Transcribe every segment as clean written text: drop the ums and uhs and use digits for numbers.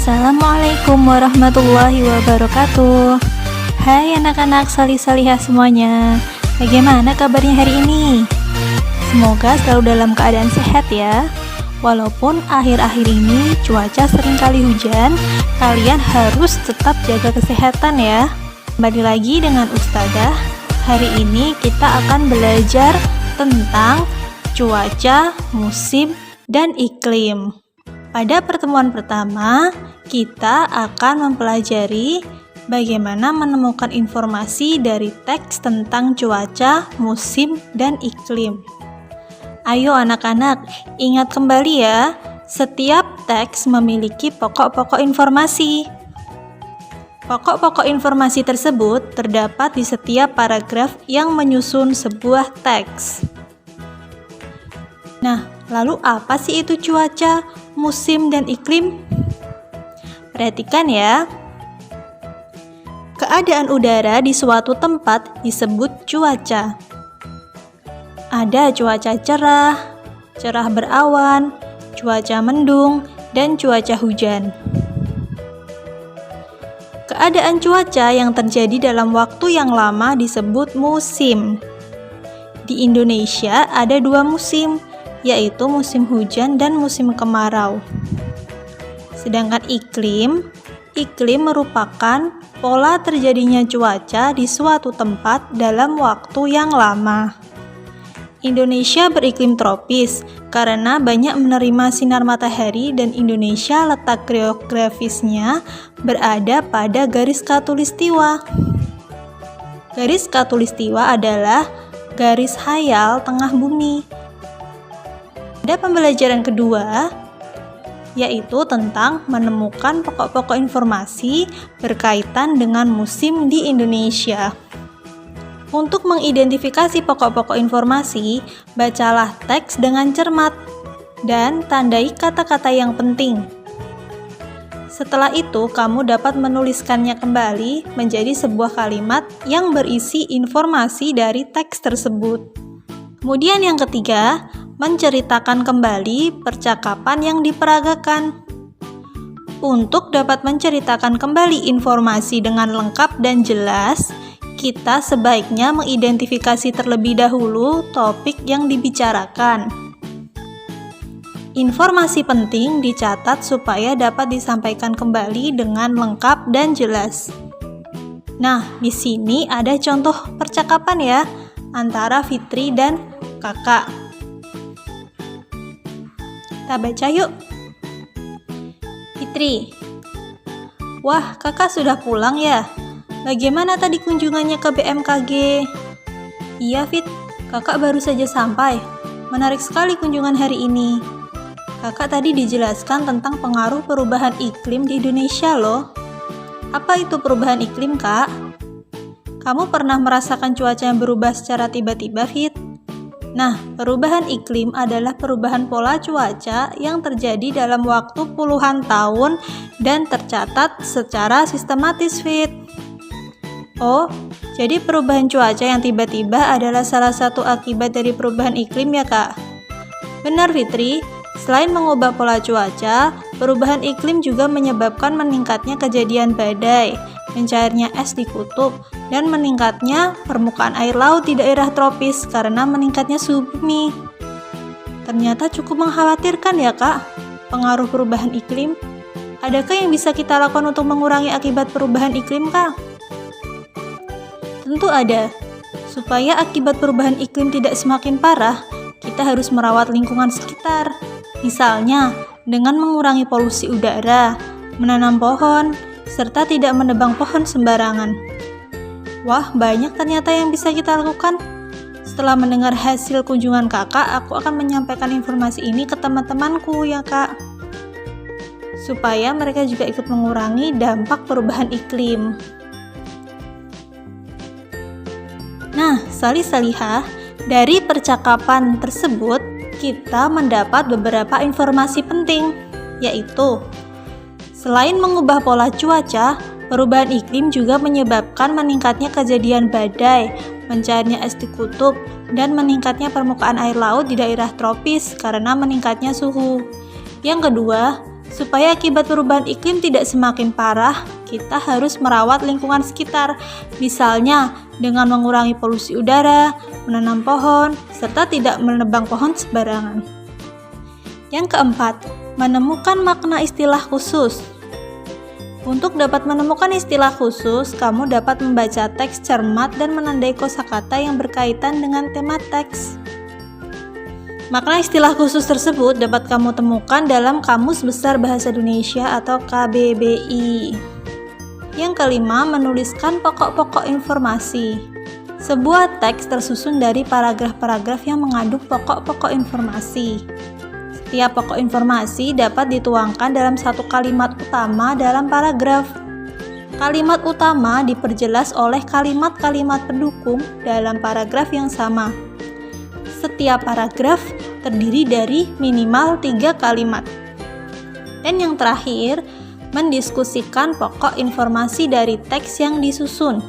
Assalamualaikum warahmatullahi wabarakatuh. Hai anak-anak salih-salihah semuanya. Bagaimana kabarnya hari ini? Semoga selalu dalam keadaan sehat ya. Walaupun akhir-akhir ini cuaca seringkali hujan, kalian harus tetap jaga kesehatan ya. Kembali lagi dengan Ustadzah. Hari ini kita akan belajar tentang cuaca, musim, dan iklim. Pada pertemuan pertama, kita akan mempelajari bagaimana menemukan informasi dari teks tentang cuaca, musim, dan iklim. Ayo anak-anak, ingat kembali ya, setiap teks memiliki pokok-pokok informasi. Pokok-pokok informasi tersebut terdapat di setiap paragraf yang menyusun sebuah teks. Nah, lalu apa sih itu cuaca, musim, dan iklim? Perhatikan ya. Keadaan udara di suatu tempat disebut cuaca. Ada cuaca cerah, cerah berawan, cuaca mendung, dan cuaca hujan. Keadaan cuaca yang terjadi dalam waktu yang lama disebut musim. Di Indonesia ada 2 musim, yaitu musim hujan dan musim kemarau. Sedangkan iklim merupakan pola terjadinya cuaca di suatu tempat dalam waktu yang lama. Indonesia beriklim tropis karena banyak menerima sinar matahari dan Indonesia letak geografisnya berada pada garis khatulistiwa. Garis khatulistiwa adalah garis hayal tengah bumi. Pada pembelajaran kedua, yaitu tentang menemukan pokok-pokok informasi berkaitan dengan musim di Indonesia. Untuk mengidentifikasi pokok-pokok informasi, bacalah teks dengan cermat dan tandai kata-kata yang penting. Setelah itu, kamu dapat menuliskannya kembali menjadi sebuah kalimat yang berisi informasi dari teks tersebut. Kemudian yang ketiga, menceritakan kembali percakapan yang diperagakan. Untuk dapat menceritakan kembali informasi dengan lengkap dan jelas, kita sebaiknya mengidentifikasi terlebih dahulu topik yang dibicarakan. Informasi penting dicatat supaya dapat disampaikan kembali dengan lengkap dan jelas. Nah, di sini ada contoh percakapan ya, antara Fitri dan kakak. Kita baca yuk. Fitri, wah kakak sudah pulang ya? Bagaimana tadi kunjungannya ke BMKG? Iya Fit, kakak baru saja sampai. Menarik sekali kunjungan hari ini. Kakak tadi dijelaskan tentang pengaruh perubahan iklim di Indonesia loh. Apa itu perubahan iklim kak? Kamu pernah merasakan cuaca yang berubah secara tiba-tiba Fit? Nah, perubahan iklim adalah perubahan pola cuaca yang terjadi dalam waktu puluhan tahun dan tercatat secara sistematis, Fit. Oh, jadi perubahan cuaca yang tiba-tiba adalah salah satu akibat dari perubahan iklim ya, Kak? Benar, Fitri. Selain mengubah pola cuaca, perubahan iklim juga menyebabkan meningkatnya kejadian badai, mencairnya es di kutub, dan meningkatnya permukaan air laut di daerah tropis karena meningkatnya suhu bumi. Ternyata cukup mengkhawatirkan ya Kak, pengaruh perubahan iklim. Adakah yang bisa kita lakukan untuk mengurangi akibat perubahan iklim Kak? Tentu ada. Supaya akibat perubahan iklim tidak semakin parah, kita harus merawat lingkungan sekitar. Misalnya, dengan mengurangi polusi udara, menanam pohon, serta tidak menebang pohon sembarangan. Wah, banyak ternyata yang bisa kita lakukan. Setelah mendengar hasil kunjungan kakak, aku akan menyampaikan informasi ini ke teman-temanku ya kak. Supaya mereka juga ikut mengurangi dampak perubahan iklim. Nah, salih-salihah, dari percakapan tersebut, kita mendapat beberapa informasi penting, yaitu selain mengubah pola cuaca, perubahan iklim juga menyebabkan meningkatnya kejadian badai, mencairnya es di kutub, dan meningkatnya permukaan air laut di daerah tropis karena meningkatnya suhu. Yang kedua, Supaya akibat perubahan iklim tidak semakin parah, kita harus merawat lingkungan sekitar, misalnya dengan mengurangi polusi udara, menanam pohon, serta tidak menebang pohon sembarangan. Yang keempat, menemukan makna istilah khusus. Untuk dapat menemukan istilah khusus, kamu dapat membaca teks cermat dan menandai kosakata yang berkaitan dengan tema teks. Makna istilah khusus tersebut dapat kamu temukan dalam Kamus Besar Bahasa Indonesia atau KBBI. Yang kelima, menuliskan pokok-pokok informasi. Sebuah teks tersusun dari paragraf-paragraf yang mengandung pokok-pokok informasi. Setiap pokok informasi dapat dituangkan dalam satu kalimat utama dalam paragraf. Kalimat utama diperjelas oleh kalimat-kalimat pendukung dalam paragraf yang sama. Setiap paragraf terdiri dari minimal 3 kalimat. Dan yang terakhir, mendiskusikan pokok informasi dari teks yang disusun.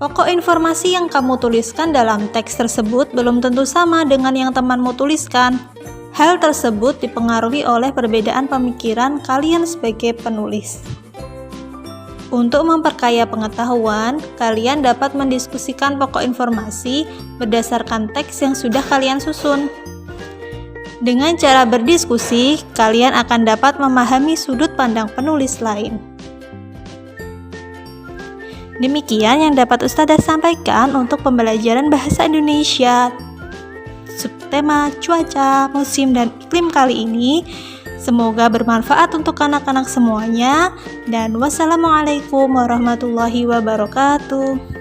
Pokok informasi yang kamu tuliskan dalam teks tersebut belum tentu sama dengan yang temanmu tuliskan. Hal tersebut dipengaruhi oleh perbedaan pemikiran kalian sebagai penulis. Untuk memperkaya pengetahuan, kalian dapat mendiskusikan pokok informasi berdasarkan teks yang sudah kalian susun. Dengan cara berdiskusi, kalian akan dapat memahami sudut pandang penulis lain. Demikian yang dapat Ustadzah sampaikan untuk pembelajaran bahasa Indonesia subtema cuaca, musim, dan iklim kali ini. Semoga bermanfaat untuk anak-anak semuanya, dan wassalamualaikum warahmatullahi wabarakatuh.